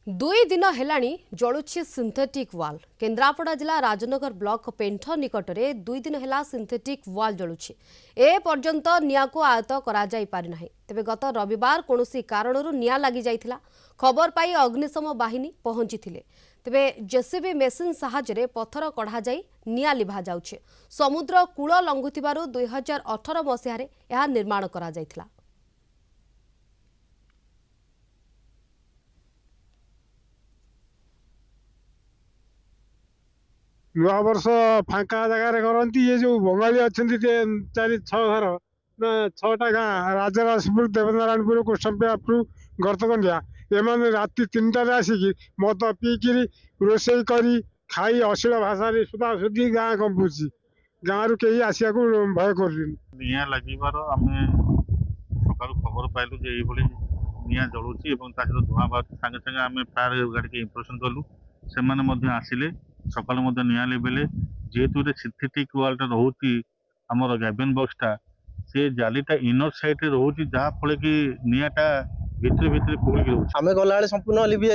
दुई दिन हेलाणी जलुछि सिंथेटिक वाल। केन्द्रापड़ा जिला राजनगर ब्लॉक पेंठ निकट में 2 दिन हेला सिंथेटिक वाल जलुछि। ए पर्यंत निया को आयत्त करा जाई पारि नाही। तेबे गत रविवार कोनोसी कारणरू निया लागि जाइथिला। खबर पाई अग्निशम बाहिनी पहुंचीथिले। तेबे जेसीबी मेसिन साहाय्य पत्थर कढ़ा जाई निया लिभा जाउछि। समुद्र कूल लंघुथिबारु 2018 मसीह रे एहा निर्माण करा जाइथिला। नूआ वर्ष फांका जगार करती ये जो बंगाली अच्छा 4-6 घर ना 6टा गाँ राजराजपुर देवनारायणपुर कुष्ठपुर गरतकंडिया एम राति 3टार आसिक मद पीकि रोषे कर खाई अश्लील भाषा सुधासुधी गाँ कंपुची गाँव रु कहीं आसिया भय कर निया लगिबार आमे सकाळु खबर पाइलु जे एभली निया जळुची एवं ताजर धुआं बात संगे संगे आमे फायर गाड़ी के इंप्रेशन कलु सेमाने मध्ये आसिले सकाळु मध्ये निया लेबेले जेहेतु रे सिंथेटिक वाल टा रहउची हमर गैबिन बॉक्स टा से जालीटा इनर साइड रे रहउची जहा फळे कि नियाटा भितरे भितरे फुल रहउची आमे गलाळे संपूर्ण लिबी